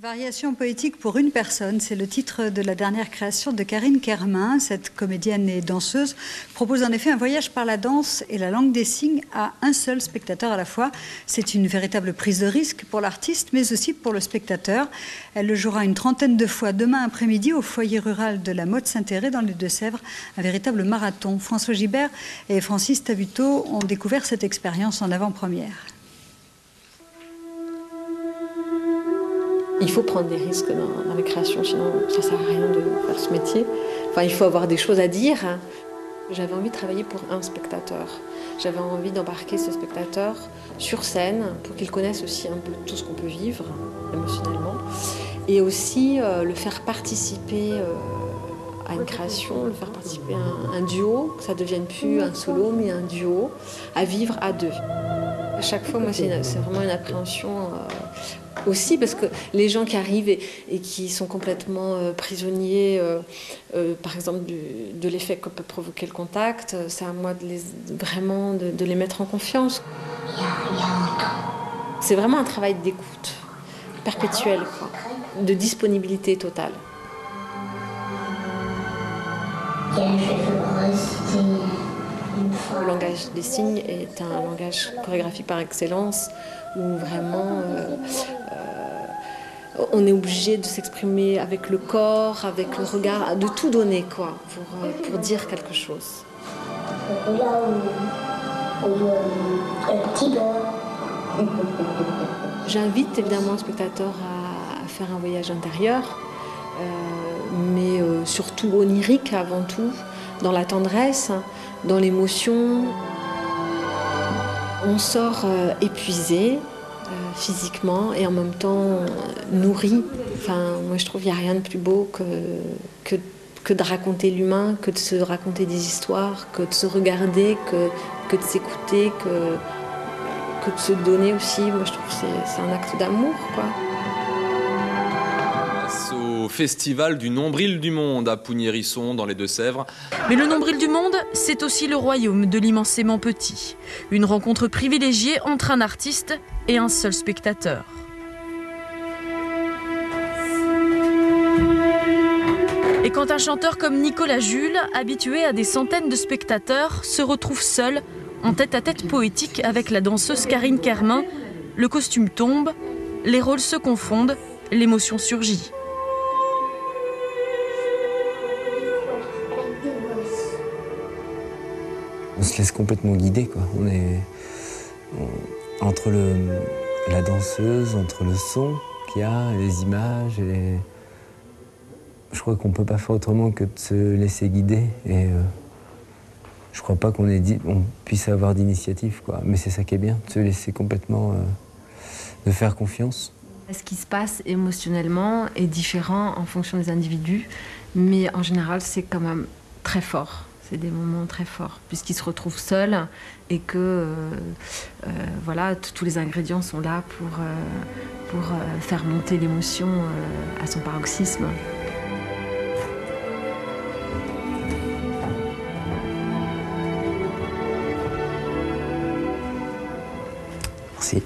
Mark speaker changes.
Speaker 1: Variation poétique pour une personne, c'est le titre de la dernière création de Karine Kermin. Cette comédienne et danseuse propose en effet un voyage par la danse et la langue des signes à un seul spectateur à la fois. C'est une véritable prise de risque pour l'artiste, mais aussi pour le spectateur. Elle le jouera une trentaine de fois demain après-midi au foyer rural de la Motte-Saint-Héré dans les Deux-Sèvres, un véritable marathon. François Gibert et Francis Tabuteau ont découvert cette expérience en avant-première.
Speaker 2: Il faut prendre des risques dans les créations, sinon ça ne sert à rien de faire ce métier. Enfin, il faut avoir des choses à dire. J'avais envie de travailler pour un spectateur. J'avais envie d'embarquer ce spectateur sur scène pour qu'il connaisse aussi un peu tout ce qu'on peut vivre émotionnellement. Et aussi le faire participer à une création, le faire participer à un duo, que ça ne devienne plus un solo, mais un duo, à vivre à deux. À chaque fois, moi, c'est vraiment une appréhension aussi, parce que les gens qui arrivent et qui sont complètement prisonniers, par exemple, de l'effet que peut provoquer le contact, c'est à moi vraiment de les mettre en confiance. C'est vraiment un travail d'écoute perpétuel, quoi, de disponibilité totale. Le langage des signes est un langage chorégraphique par excellence, où vraiment on est obligé de s'exprimer avec le corps, avec le regard, de tout donner, quoi, pour dire quelque chose. J'invite évidemment le spectateur à faire un voyage intérieur, mais surtout onirique avant tout, dans la tendresse, dans l'émotion. On sort épuisé physiquement et en même temps nourri. Enfin, moi je trouve qu'il n'y a rien de plus beau que de raconter l'humain, que de se raconter des histoires, que de se regarder, que de s'écouter, que de se donner aussi. Moi je trouve que c'est un acte d'amour, quoi.
Speaker 3: Au festival du Nombril du Monde à Pougny-Hérisson dans les Deux-Sèvres.
Speaker 4: Mais le Nombril du Monde, c'est aussi le royaume de l'immensément petit. Une rencontre privilégiée entre un artiste et un seul spectateur. Et quand un chanteur comme Nicolas Jules, habitué à des centaines de spectateurs, se retrouve seul, en tête-à-tête poétique avec la danseuse Karine Kermin, le costume tombe, les rôles se confondent, l'émotion surgit.
Speaker 5: On se laisse complètement guider, quoi. Entre la danseuse, entre le son qu'il y a, les images, je crois qu'on ne peut pas faire autrement que de se laisser guider. Et je ne crois pas qu'on puisse avoir d'initiative, quoi. Mais c'est ça qui est bien, de se laisser complètement, de faire confiance.
Speaker 2: Ce qui se passe émotionnellement est différent en fonction des individus, mais en général, c'est quand même très fort. C'est des moments très forts, puisqu'il se retrouve seul et que voilà, tous les ingrédients sont là pour faire monter l'émotion à son paroxysme.
Speaker 5: Merci.